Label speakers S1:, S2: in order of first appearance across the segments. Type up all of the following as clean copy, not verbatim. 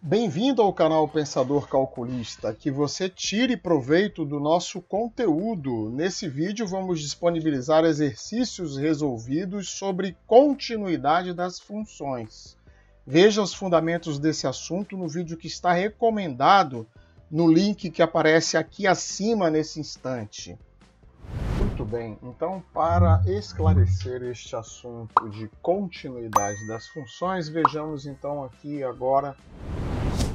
S1: Bem-vindo ao canal Pensador Calculista, que você tire proveito do nosso conteúdo. Nesse vídeo vamos disponibilizar exercícios resolvidos sobre continuidade das funções. Veja os fundamentos desse assunto no vídeo que está recomendado no link que aparece aqui acima nesse instante. Muito bem, então para esclarecer este assunto de continuidade das funções, vejamos então aqui agora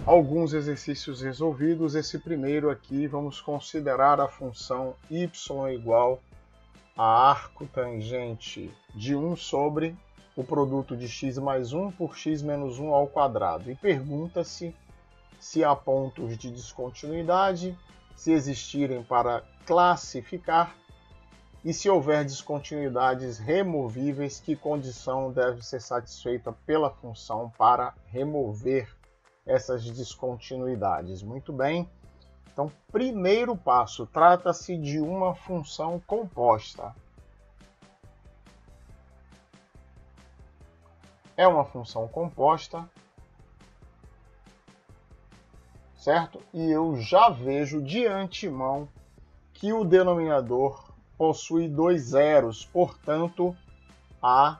S1: alguns exercícios resolvidos. Esse primeiro aqui, vamos considerar a função y igual a arco tangente de 1 sobre o produto de x mais 1 por x menos 1 ao quadrado. E pergunta-se se há pontos de descontinuidade, se existirem para classificar, e se houver descontinuidades removíveis, que condição deve ser satisfeita pela função para remover essas descontinuidades. Muito bem, então primeiro passo, trata-se de uma função composta. É uma função composta, certo? E eu já vejo de antemão que o denominador possui dois zeros, portanto, há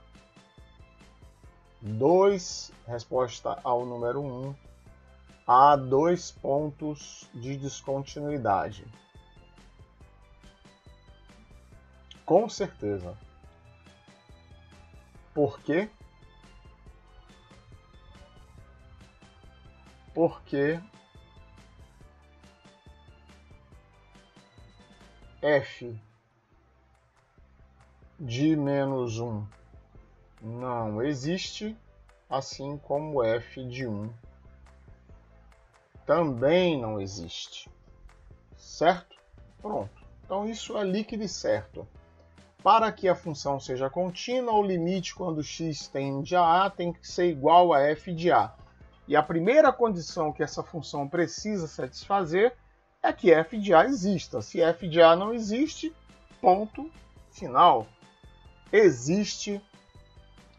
S1: resposta ao número 1, há 2 pontos de descontinuidade. Com certeza. Por quê? Porque f de menos 1 não existe, assim como f de 1 também não existe, certo? Pronto, então isso é líquido e certo. Para que a função seja contínua, o limite quando x tende a A tem que ser igual a f de A. E a primeira condição que essa função precisa satisfazer é que f de A exista. Se f de A não existe, ponto final. Existe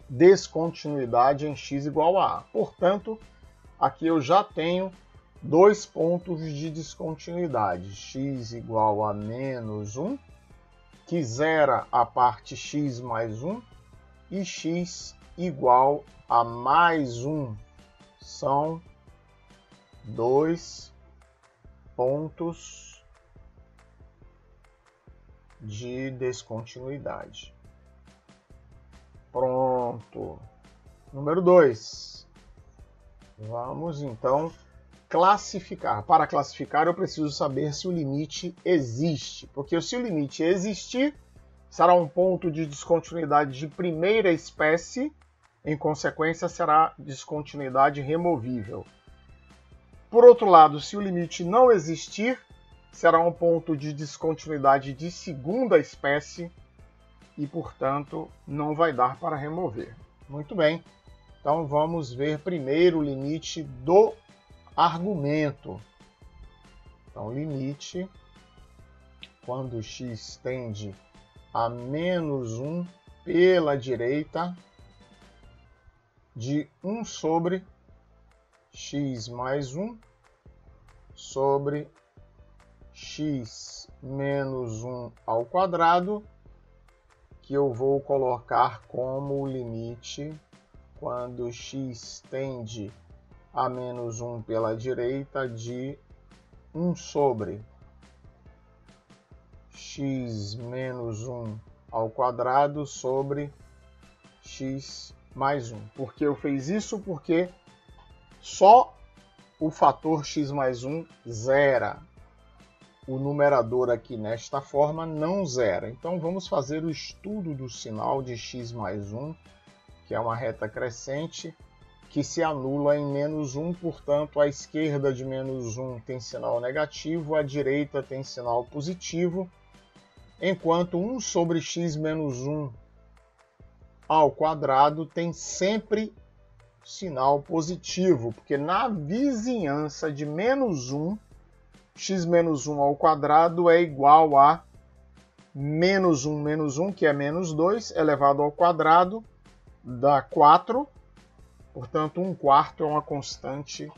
S1: descontinuidade em x igual a A. Portanto, aqui eu já tenho 2 pontos de descontinuidade, x igual a menos 1, que zera a parte x mais 1, e x igual a mais 1. São 2 pontos de descontinuidade. Pronto. Número 2. Vamos então classificar. Para classificar, eu preciso saber se o limite existe, porque se o limite existir, será um ponto de descontinuidade de primeira espécie, em consequência, será descontinuidade removível. Por outro lado, se o limite não existir, será um ponto de descontinuidade de segunda espécie e, portanto, não vai dar para remover. Muito bem, então vamos ver primeiro o limite do argumento. Então, limite quando x tende a menos 1 pela direita de 1 sobre x mais 1 sobre x menos 1 ao quadrado, que eu vou colocar como limite quando x tende a menos 1 pela direita de 1 sobre x menos 1 ao quadrado sobre x mais 1. Por que eu fiz isso? Porque só o fator x mais 1 zera. O numerador aqui nesta forma não zera. Então vamos fazer o estudo do sinal de x mais 1, que é uma reta crescente, que se anula em menos 1, portanto, a esquerda de menos 1 tem sinal negativo, a direita tem sinal positivo, enquanto 1 sobre x menos 1 ao quadrado tem sempre sinal positivo, porque na vizinhança de menos 1, x menos 1 ao quadrado é igual a menos 1, que é menos 2, elevado ao quadrado, dá 4. Portanto, 1/4 é uma constante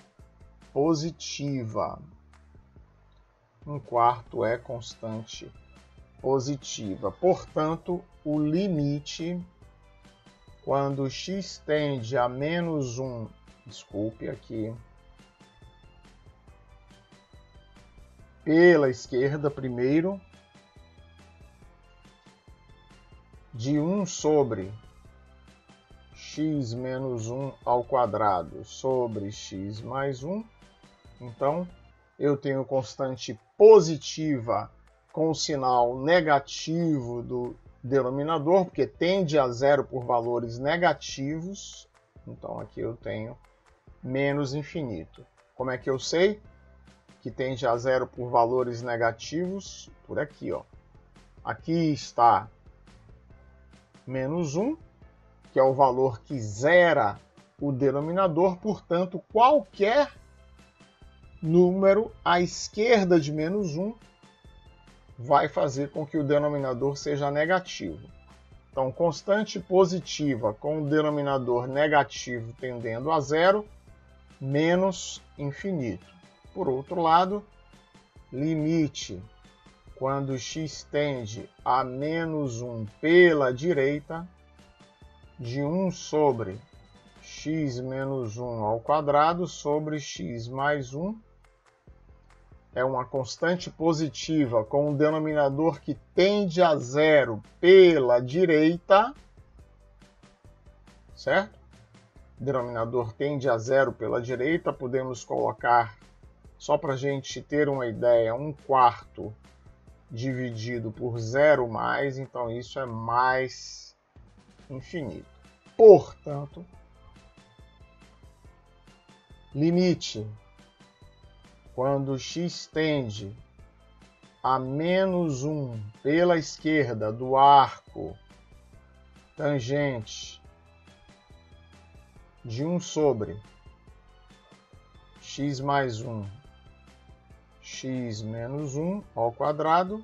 S1: positiva. 1/4 é constante positiva. Portanto, o limite, quando x tende a menos 1, desculpe aqui, pela esquerda primeiro, de 1 sobre x menos 1 ao quadrado sobre x mais 1. Então, eu tenho constante positiva com o sinal negativo do denominador, porque tende a zero por valores negativos. Então, aqui eu tenho menos infinito. Como é que eu sei que tende a zero por valores negativos? Por aqui, ó. Aqui está menos 1, que é o valor que zera o denominador, portanto, qualquer número à esquerda de menos 1 vai fazer com que o denominador seja negativo. Então, constante positiva com o denominador negativo tendendo a zero, menos infinito. Por outro lado, limite, quando x tende a menos 1 pela direita, de 1 sobre x menos 1 ao quadrado sobre x mais 1, é uma constante positiva com o denominador que tende a zero pela direita, certo? O denominador tende a zero pela direita, podemos colocar, só para a gente ter uma ideia, 1/4 dividido por 0 mais, então isso é mais infinito. Portanto, limite, quando x tende a menos 1 pela esquerda do arco tangente de 1 sobre x mais 1, x menos 1 ao quadrado,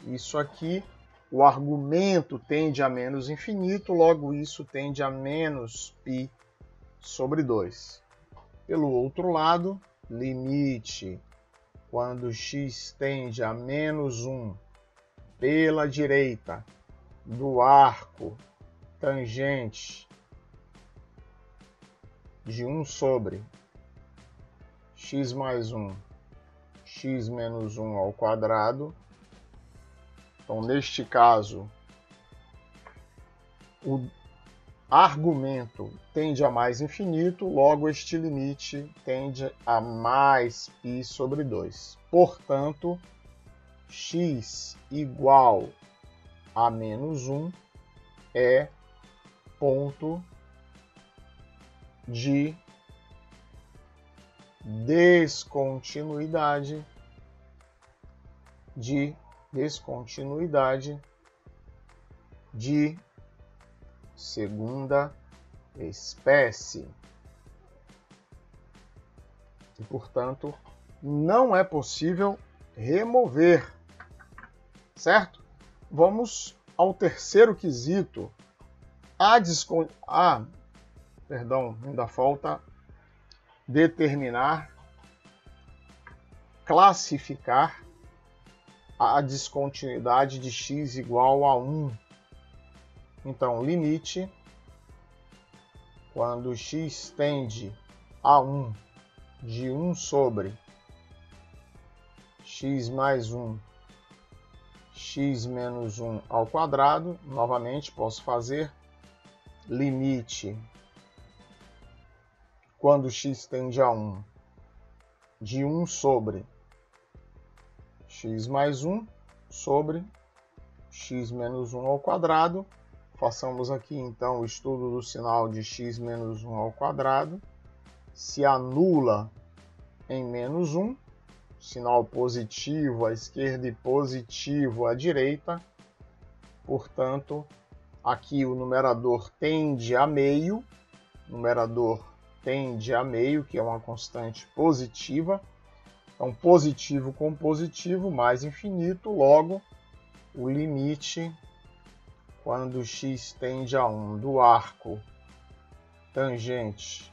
S1: isso aqui, o argumento tende a menos infinito, logo isso tende a menos π sobre 2. Pelo outro lado, limite, quando x tende a menos 1 pela direita do arco tangente de 1 sobre x mais 1, x menos 1 ao quadrado. Então, neste caso, o argumento tende a mais infinito, logo este limite tende a mais π sobre 2. Portanto, x igual a menos 1 é ponto de descontinuidade de segunda espécie. E, portanto, não é possível remover, certo? Vamos ao terceiro quesito. Ainda falta determinar, classificar a descontinuidade de x igual a 1. Então, limite, quando x tende a 1, de 1 sobre x mais 1, x menos 1 ao quadrado, novamente posso fazer limite, quando x tende a 1, de 1 sobre x mais 1 sobre x menos 1 ao quadrado. Façamos aqui, então, o estudo do sinal de x menos 1 ao quadrado. Se anula em menos 1, sinal positivo à esquerda e positivo à direita. Portanto, aqui o numerador tende a meio, que é uma constante positiva. Então, positivo com positivo, mais infinito, logo, o limite, quando x tende a 1 do arco tangente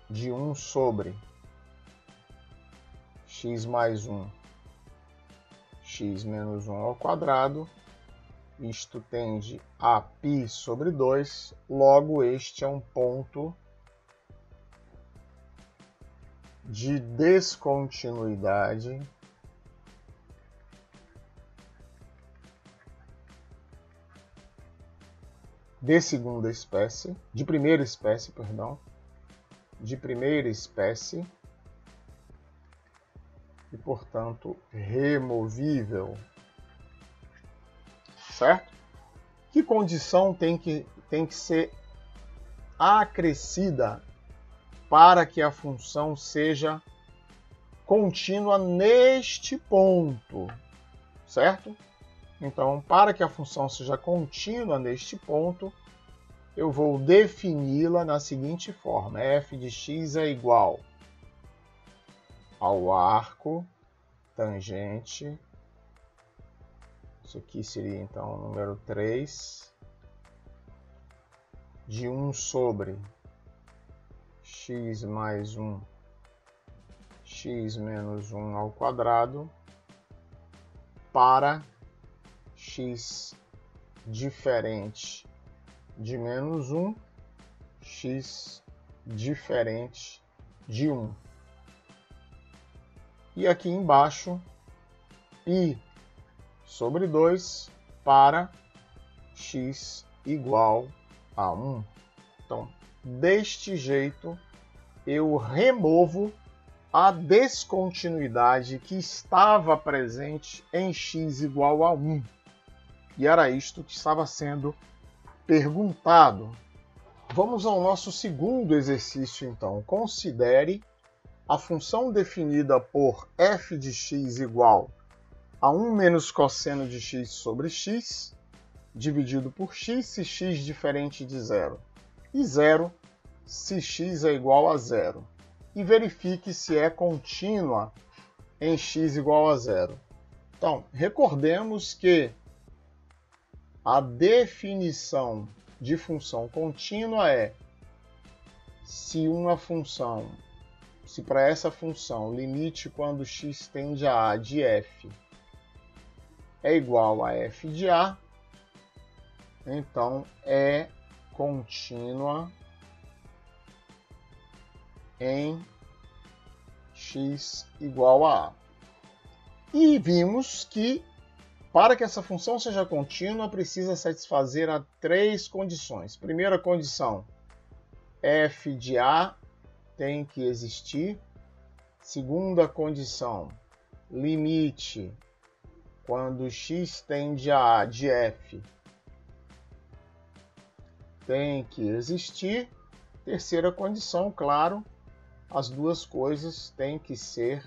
S1: de 1 sobre x mais 1, x menos 1 ao quadrado. Isto tende a π sobre 2, logo este é um ponto de descontinuidade de segunda espécie, de primeira espécie, perdão, de primeira espécie e, portanto, removível. Certo? Que condição tem que ser acrescida para que a função seja contínua neste ponto? Certo? Então, para que a função seja contínua neste ponto, eu vou defini-la na seguinte forma: f de x é igual ao arco tangente. Isso aqui seria, então, o número 3, de 1 sobre x mais 1, x menos 1 ao quadrado, para x diferente de menos 1, x diferente de 1. E aqui embaixo, π sobre 2 para x igual a 1. Então, deste jeito, eu removo a descontinuidade que estava presente em x igual a 1. E era isto que estava sendo perguntado. Vamos ao nosso segundo exercício, então. Considere a função definida por f de x igual a 1 menos cosseno de x sobre x, dividido por x se x diferente de 0, e 0 se x é igual a 0. E verifique se é contínua em x igual a 0. Então, recordemos que a definição de função contínua é se para essa função limite quando x tende a A de f é igual a f de A, então é contínua em x igual a A. E vimos que para que essa função seja contínua, precisa satisfazer a 3 condições. Primeira condição, f de A tem que existir. Segunda condição, limite quando x tende a A de f tem que existir. Terceira condição, claro, as duas coisas têm que ser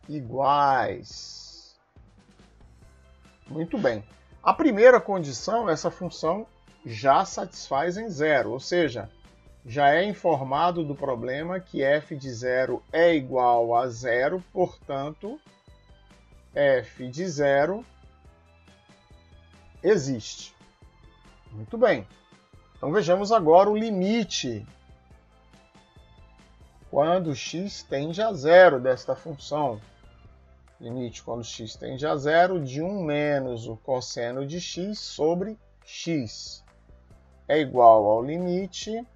S1: iguais. Muito bem. A primeira condição, essa função já satisfaz em 0, ou seja, já é informado do problema que f de 0 é igual a 0, portanto, f de 0 existe. Muito bem. Então vejamos agora o limite quando x tende a 0 desta função. Limite quando x tende a 0 de 1 menos o cosseno de x sobre x é igual ao limite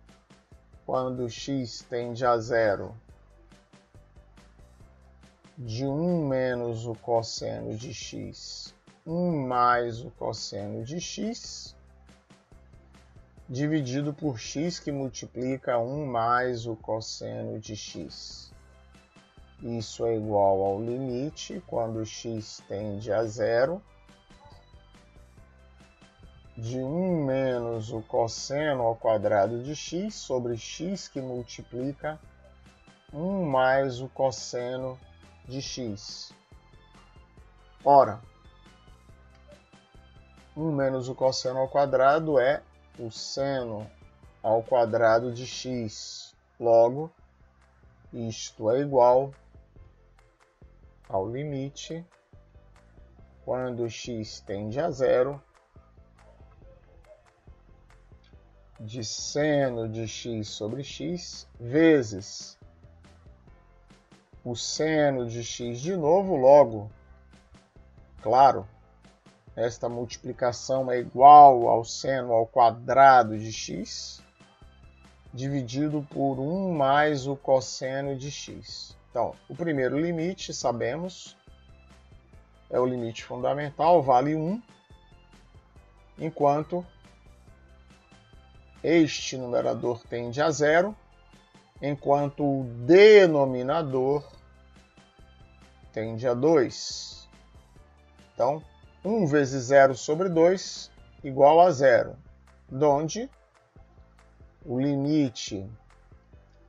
S1: quando x tende a 0 de 1 menos o cosseno de x, 1 mais o cosseno de x, dividido por x que multiplica 1 mais o cosseno de x. Isso é igual ao limite quando x tende a 0 de 1 menos o cosseno ao quadrado de x sobre x que multiplica 1 mais o cosseno de x. Ora, 1 menos o cosseno ao quadrado é o seno ao quadrado de x. Logo, isto é igual ao limite quando x tende a 0 de seno de x sobre x vezes o seno de x de novo, logo, claro, esta multiplicação é igual ao seno ao quadrado de x, dividido por 1 mais o cosseno de x. Então, o primeiro limite, sabemos, é o limite fundamental, vale 1, enquanto este numerador tende a 0, enquanto o denominador tende a 2. Então, 1 vezes 0 sobre 2 igual a 0, onde o limite,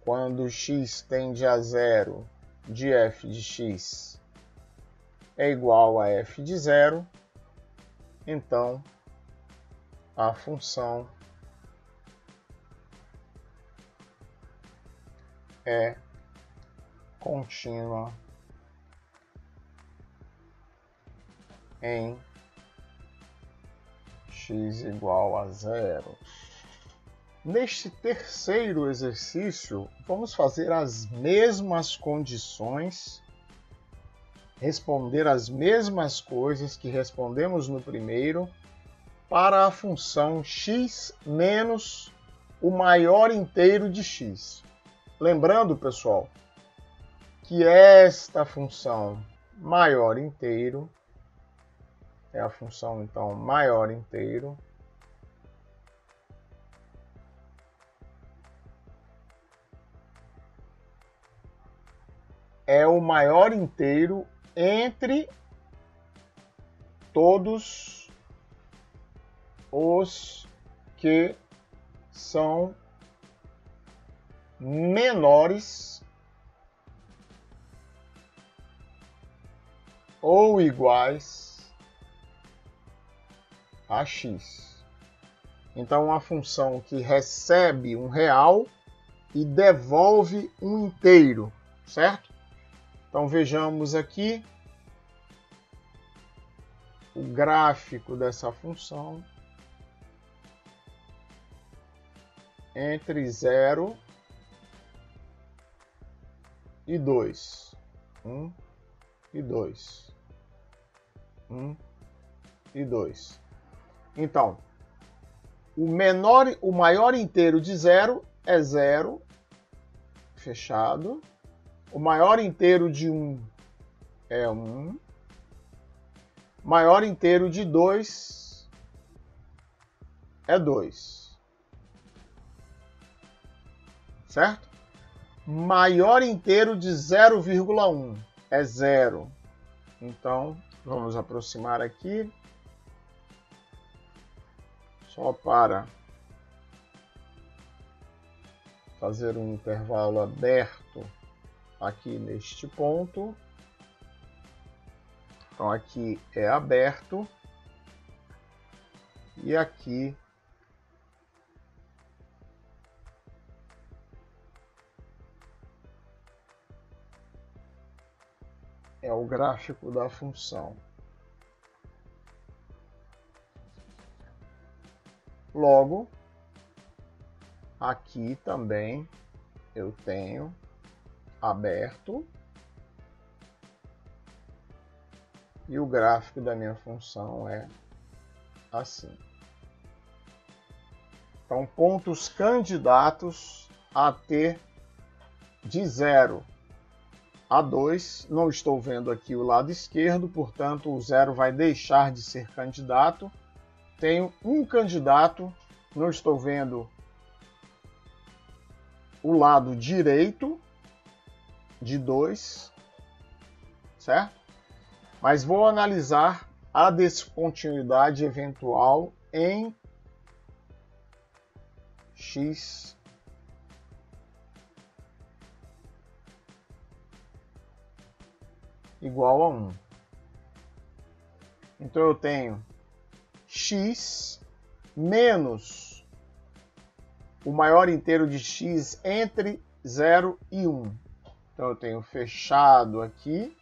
S1: quando x tende a 0 de f de x é igual a f de 0, então a função é contínua em x igual a 0. Neste terceiro exercício, vamos fazer as mesmas condições, responder as mesmas coisas que respondemos no primeiro, para a função x menos o maior inteiro de x. Lembrando, pessoal, que esta função maior inteiro é a função, então, maior inteiro é o maior inteiro entre todos os que são menores ou iguais a x. Então, uma função que recebe um real e devolve um inteiro, certo? Então, vejamos aqui o gráfico dessa função entre 0 e 2. 1 e 2. 1 e 2. Então, o maior inteiro de 0 é 0, fechado. O maior inteiro de 1 é 1. Maior inteiro de 2 é 2. Certo? Maior inteiro de 0,1 é 0. Então, vamos aproximar aqui. Só para fazer um intervalo aberto aqui neste ponto. Então, aqui é aberto. E aqui é o gráfico da função. Logo, aqui também eu tenho aberto e o gráfico da minha função é assim. Então, pontos candidatos a ter de 0 a 2. Não estou vendo aqui o lado esquerdo, portanto, o 0 vai deixar de ser candidato. Tenho um candidato, não estou vendo o lado direito de 2, certo? Mas vou analisar a descontinuidade eventual em x igual a 1. Então eu tenho x menos o maior inteiro de x entre 0 e 1. Então eu tenho fechado aqui,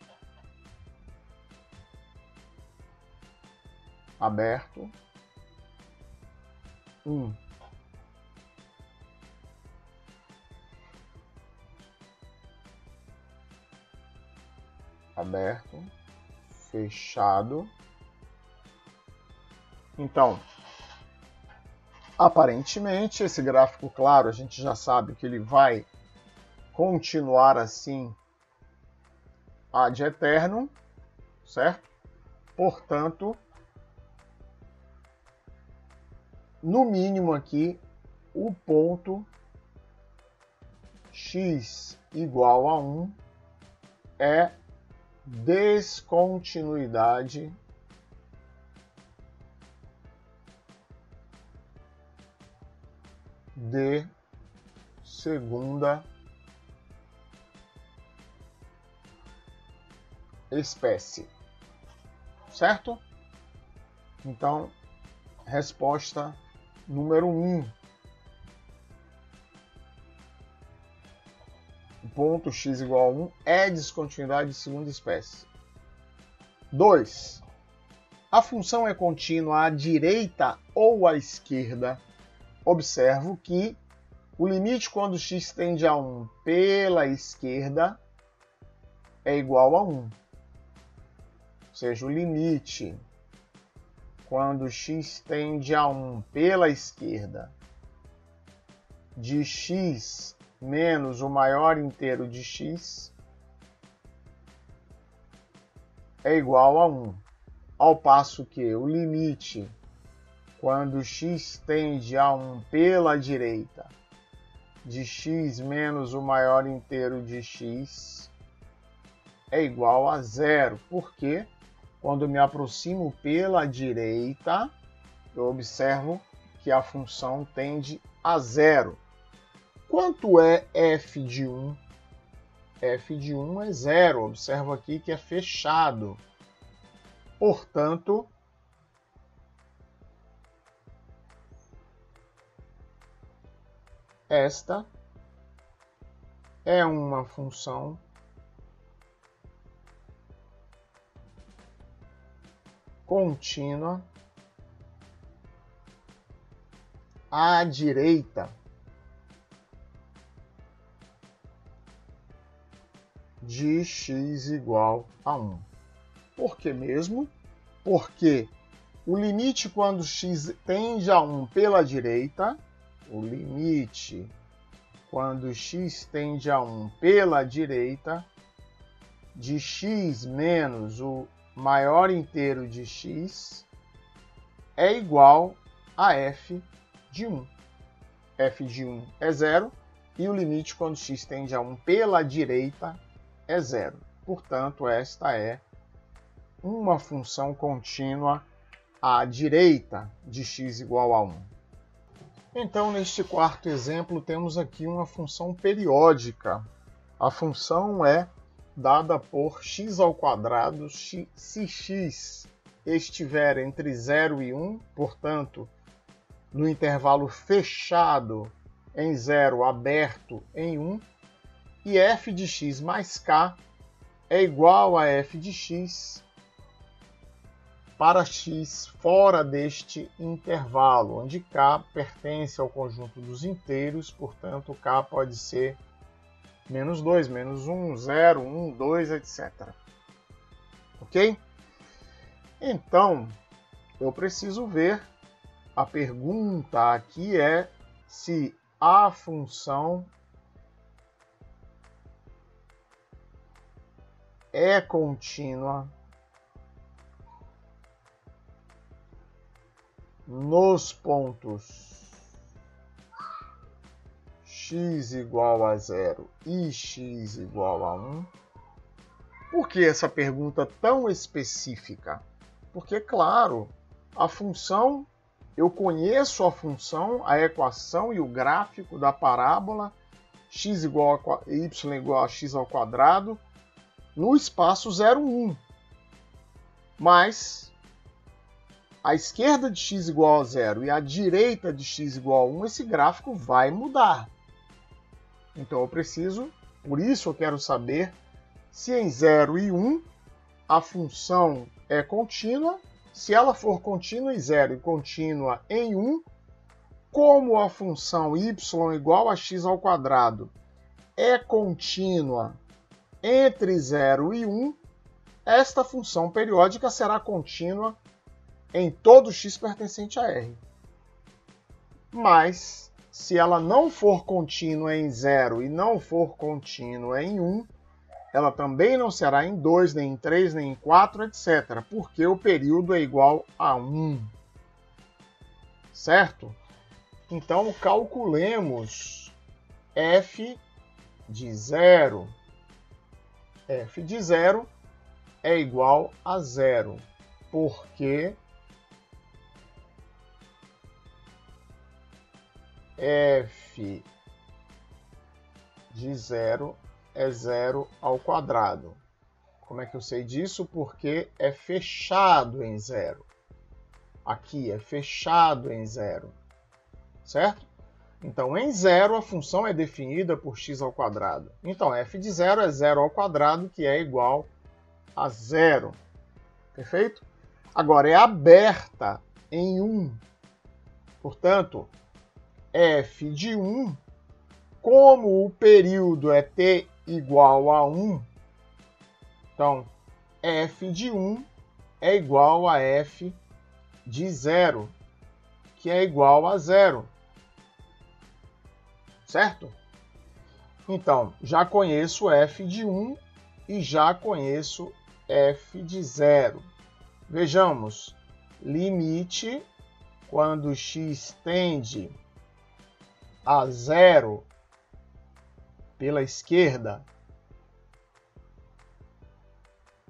S1: aberto, 1. aberto, fechado. Então, aparentemente, esse gráfico, claro, a gente já sabe que ele vai continuar assim ad eternum, certo? Portanto, no mínimo aqui, o ponto x igual a 1 é descontinuidade de segunda espécie, certo? Então, resposta número 1. O ponto x igual a 1 é descontinuidade de segunda espécie. 2. A função é contínua à direita ou à esquerda. Observo que o limite quando x tende a 1 pela esquerda é igual a 1. Ou seja, o limite quando x tende a 1 pela esquerda de x menos o maior inteiro de x é igual a 1. Ao passo que o limite quando x tende a 1 pela direita de x menos o maior inteiro de x é igual a 0. Por quê? Quando me aproximo pela direita, eu observo que a função tende a 0. Quanto é f de 1? F de 1 é 0. Observo aqui que é fechado. Portanto, esta é uma função contínua à direita de x igual a 1. Por que mesmo? Porque o limite quando x tende a 1 pela direita, o limite quando x tende a 1 pela direita de x menos o maior inteiro de x é igual a f de 1. F de 1 é 0 e o limite quando x tende a 1 pela direita é 0. Portanto, esta é uma função contínua à direita de x igual a 1. Então, neste quarto exemplo, temos aqui uma função periódica. A função é dada por x ao quadrado se x estiver entre 0 e 1, portanto, no intervalo fechado em 0, aberto em 1, e f de x mais k é igual a f de x para x fora deste intervalo, onde k pertence ao conjunto dos inteiros, portanto, k pode ser menos 2, menos 1, 0, 1, 2, etc. Ok? Então, eu preciso ver, a pergunta aqui é se a função é contínua nos pontos x igual a 0 e x igual a 1. Por que essa pergunta tão específica? Porque, claro, a função, eu conheço a função, a equação e o gráfico da parábola x igual a y igual a x ao quadrado no espaço 0, 1. Mas à esquerda de x igual a 0 e à direita de x igual a 1, esse gráfico vai mudar. Então eu preciso, por isso eu quero saber se em 0 e 1 a função é contínua. Se ela for contínua em 0 e contínua em 1, como a função y igual a x ao quadrado é contínua entre 0 e 1, esta função periódica será contínua em todo x pertencente a R. Mas, se ela não for contínua em 0 e não for contínua em 1, ela também não será em 2, nem em 3, nem em 4, etc. Porque o período é igual a 1. Certo? Então, calculemos f de 0. F de 0 é igual a 0, porque f de 0 é 0 ao quadrado. Como é que eu sei disso? Porque é fechado em 0. Aqui é fechado em 0. Certo? Então, em 0, a função é definida por x ao quadrado. Então, f de 0 é 0 ao quadrado, que é igual a 0. Perfeito? Agora, é aberta em 1. Portanto, f de 1, como o período é t igual a 1, então, f de 1 é igual a f de 0, que é igual a 0. Certo? Então, já conheço f de 1 e já conheço f de 0. Vejamos, limite quando x tende a 0 pela esquerda.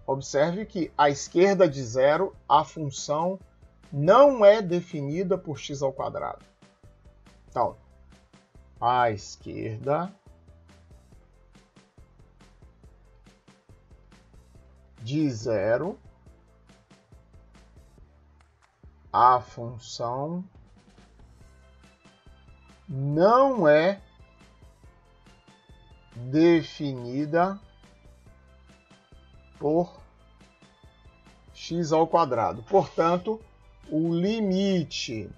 S1: Observe que à esquerda de 0, a função não é definida por x ao quadrado. Então, à esquerda de 0, a função não é definida por x ao quadrado. Portanto, o limite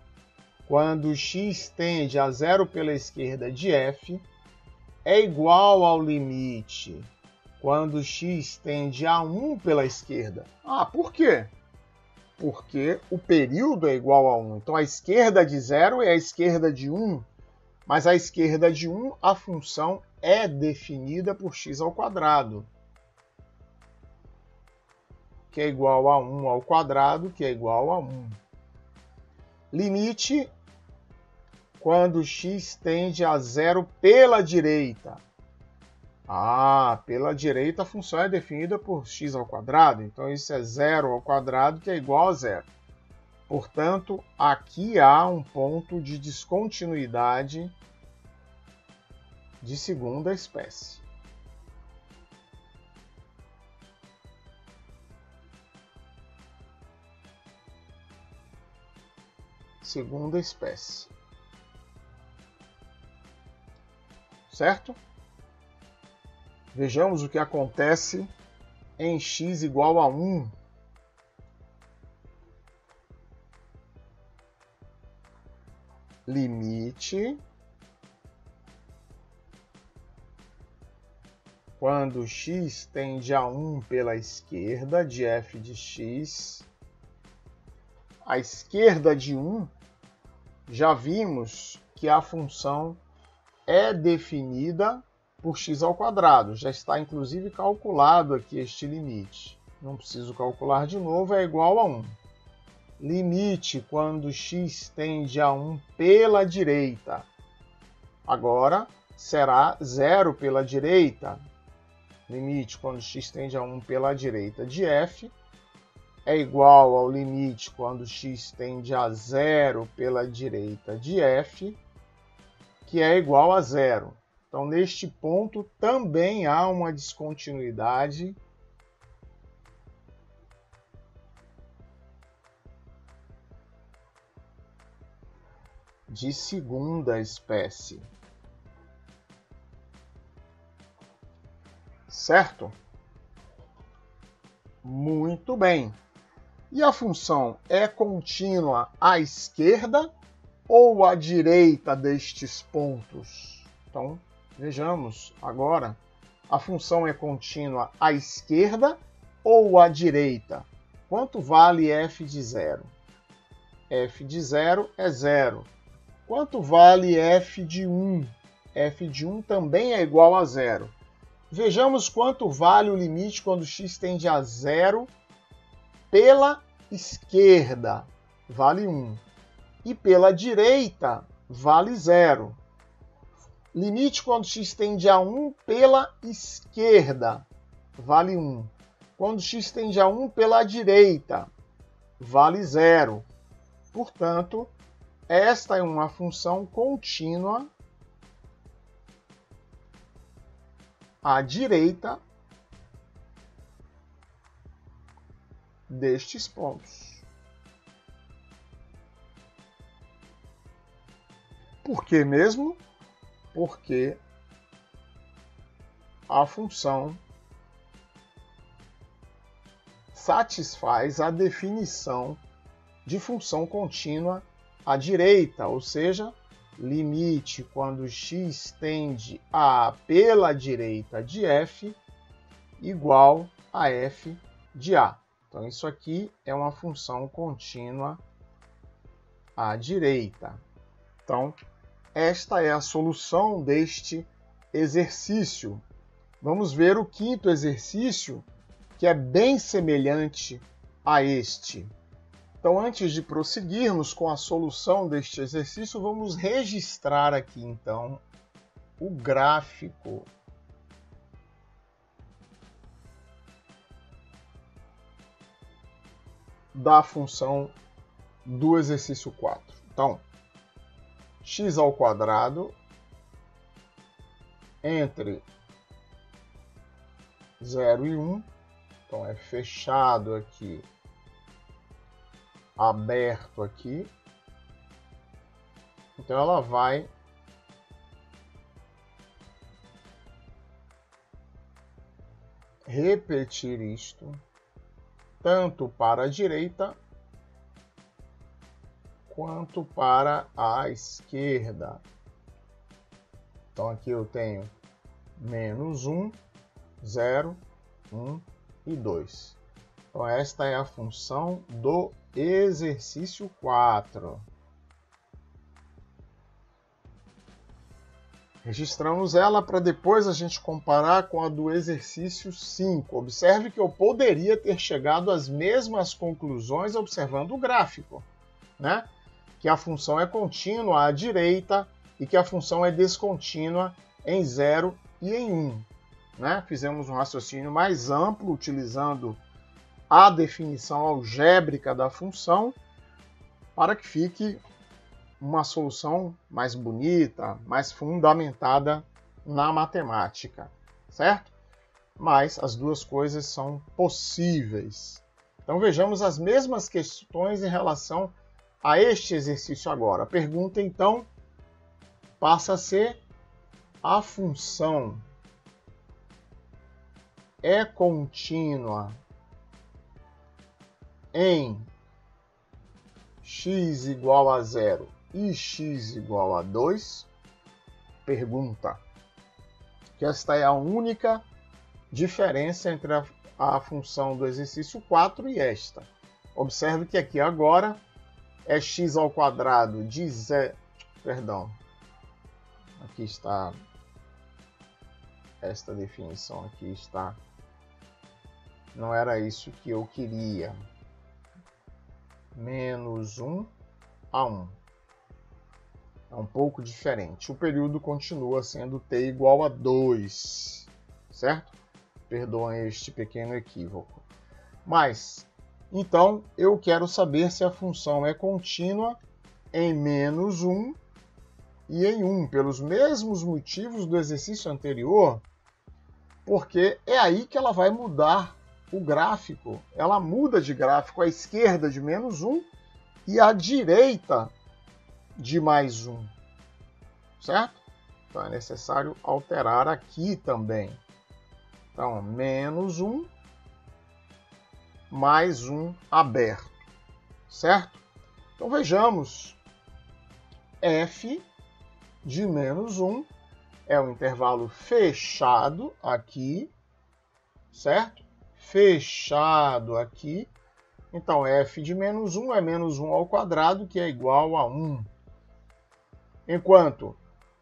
S1: quando x tende a 0 pela esquerda de f é igual ao limite quando x tende a 1 pela esquerda. Ah, por quê? Porque o período é igual a 1. Então, a esquerda de 0 é a esquerda de 1, mas a esquerda de 1, a função é definida por x ao quadrado, que é igual a 1 ao quadrado, que é igual a 1. Limite quando x tende a 0 pela direita. Ah, pela direita a função é definida por x ao quadrado, então isso é 0 ao quadrado, que é igual a 0. Portanto, aqui há um ponto de descontinuidade de segunda espécie. Segunda espécie. Certo? Vejamos o que acontece em x igual a 1. Limite quando x tende a 1 pela esquerda de f de x. À esquerda de 1, já vimos que a função é definida por x ao quadrado. Já está, inclusive, calculado aqui este limite. Não preciso calcular de novo, é igual a 1. Limite quando x tende a 1 pela direita. Agora, será 0 pela direita. Limite quando x tende a 1 pela direita de f é igual ao limite quando x tende a 0 pela direita de f, que é igual a 0. Então, neste ponto, também há uma descontinuidade de segunda espécie. Certo? Muito bem. E a função é contínua à esquerda ou à direita destes pontos? Então, vejamos agora. A função é contínua à esquerda ou à direita? Quanto vale f de 0? F de 0 é 0. Quanto vale f de 1? F de 1 também é igual a 0. Vejamos quanto vale o limite quando x tende a 0 pela esquerda. Vale 1. E pela direita, vale 0. Limite quando x tende a 1 pela esquerda, vale 1. Quando x tende a 1 pela direita, vale 0. Portanto, esta é uma função contínua à direita destes pontos. Por que mesmo? Porque a função satisfaz a definição de função contínua à direita, ou seja, limite quando x tende a pela direita de f igual a f de a. Então, isso aqui é uma função contínua à direita. Então, esta é a solução deste exercício. Vamos ver o quinto exercício, que é bem semelhante a este. Então, antes de prosseguirmos com a solução deste exercício, vamos registrar aqui, então, o gráfico da função do exercício 4. Então, x ao quadrado entre 0 e 1, então é fechado aqui, aberto aqui, então ela vai repetir isto tanto para a direita quanto para a esquerda. Então aqui eu tenho menos 1, 0, 1 e 2. Então esta é a função do exercício 4. Registramos ela para depois a gente comparar com a do exercício 5. Observe que eu poderia ter chegado às mesmas conclusões observando o gráfico, né? Que a função é contínua à direita e que a função é descontínua em 0 e em 1. Né? Fizemos um raciocínio mais amplo, utilizando a definição algébrica da função, para que fique uma solução mais bonita, mais fundamentada na matemática, certo? Mas as duas coisas são possíveis. Então vejamos as mesmas questões em relação a este exercício agora. A pergunta, então, passa a ser: a função é contínua em x igual a 0 e x igual a 2? Pergunta. Que esta é a única diferença entre a função do exercício 4 e esta. Observe que aqui agora é x ao quadrado de 0... Perdão. Aqui está... Esta definição aqui está... Não era isso que eu queria. Menos 1 a 1. É um pouco diferente. O período continua sendo t igual a 2. Certo? Perdoem este pequeno equívoco. Mas, então, eu quero saber se a função é contínua em menos 1 e em 1, pelos mesmos motivos do exercício anterior, porque é aí que ela vai mudar o gráfico. Ela muda de gráfico à esquerda de menos 1 e à direita de mais 1. Certo? Então é necessário alterar aqui também. Então, menos 1 mais 1 aberto. Certo? Então vejamos. F de menos 1 é um intervalo fechado aqui, certo? fechado aqui. Então, f de menos 1 é menos 1 ao quadrado, que é igual a 1. Enquanto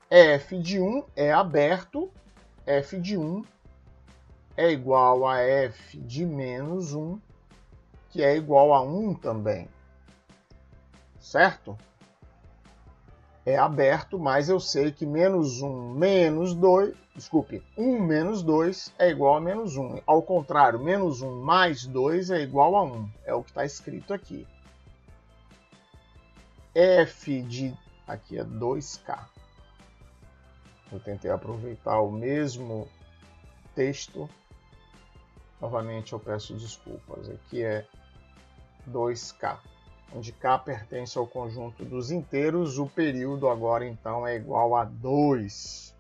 S1: f de 1 é aberto, f de 1 é igual a f de menos 1, que é igual a 1 também. Certo? É aberto, mas eu sei que menos 1 menos 2, desculpe, 1 menos 2 é igual a menos 1. Ao contrário, menos 1 mais 2 é igual a 1. É o que está escrito aqui. F de... aqui é 2K. Eu tentei aproveitar o mesmo texto. Novamente eu peço desculpas. Aqui é 2K. Onde K pertence ao conjunto dos inteiros, o período agora então é igual a 2.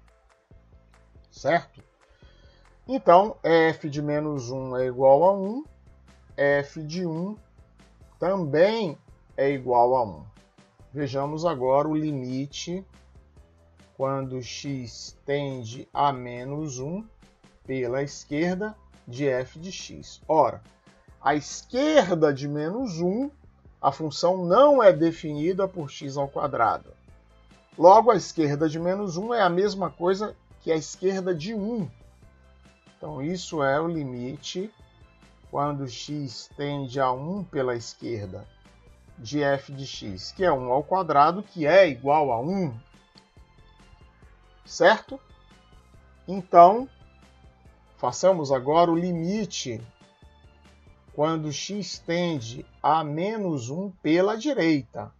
S1: Certo? Então, f de menos 1 é igual a 1, f de 1 também é igual a 1. Vejamos agora o limite quando x tende a menos 1 pela esquerda de f de x. Ora, a esquerda de menos 1, a função não é definida por x ao quadrado. Logo, a esquerda de menos 1 é a mesma coisa que a esquerda de 1. Então, isso é o limite quando x tende a 1 pela esquerda de f de x, que é 1 ao quadrado, que é igual a 1. Certo? Então, façamos agora o limite quando x tende a menos 1 pela direita.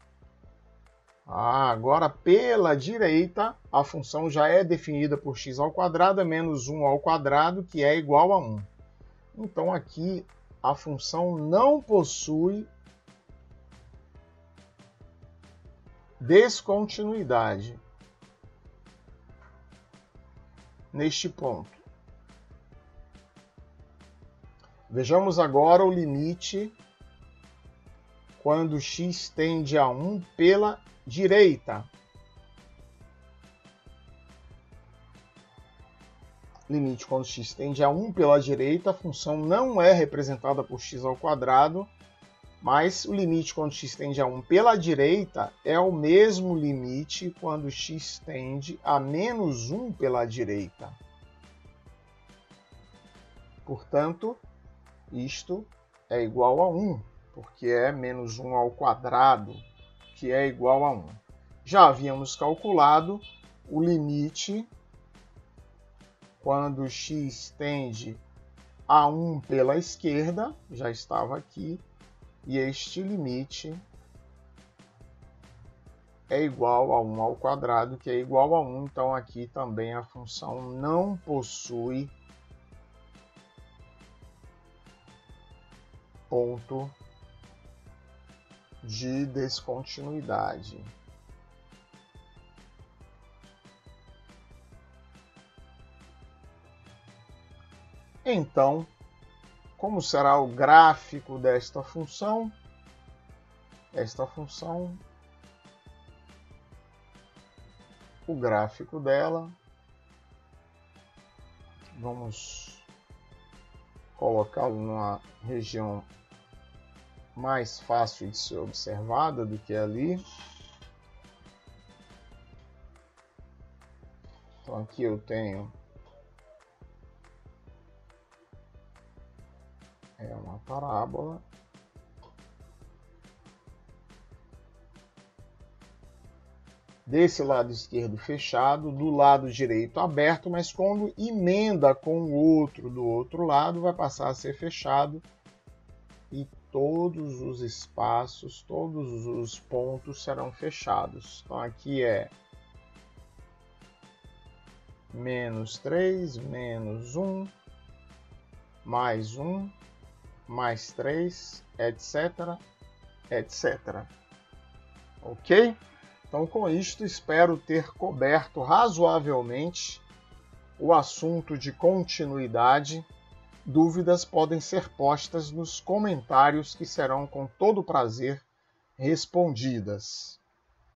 S1: Agora, pela direita, a função já é definida por x ao quadrado, é menos 1 ao quadrado, que é igual a 1. Então, aqui, a função não possui descontinuidade neste ponto. Vejamos agora o limite quando x tende a 1 pela direita. Limite quando x tende a 1 pela direita, a função não é representada por x ao quadrado, mas o limite quando x tende a 1 pela direita é o mesmo limite quando x tende a menos 1 pela direita. Portanto, isto é igual a 1, porque é menos 1 ao quadrado, que é igual a 1. Já havíamos calculado o limite quando x tende a 1 pela esquerda, já estava aqui, e este limite é igual a 1 ao quadrado, que é igual a 1. Então, aqui também a função não possui ponto de descontinuidade. Então, como será o gráfico desta função? Esta função, o gráfico dela, vamos colocá-lo numa região mais fácil de ser observada do que ali. Então aqui eu tenho uma parábola. Desse lado esquerdo fechado, do lado direito aberto, mas quando emenda com o outro do outro lado, vai passar a ser fechado e todos os espaços, todos os pontos serão fechados. Então aqui é menos 3, menos 1, mais 1, mais 3, etc, etc. Ok? Então, com isto, espero ter coberto razoavelmente o assunto de continuidade. Dúvidas podem ser postas nos comentários que serão com todo prazer respondidas.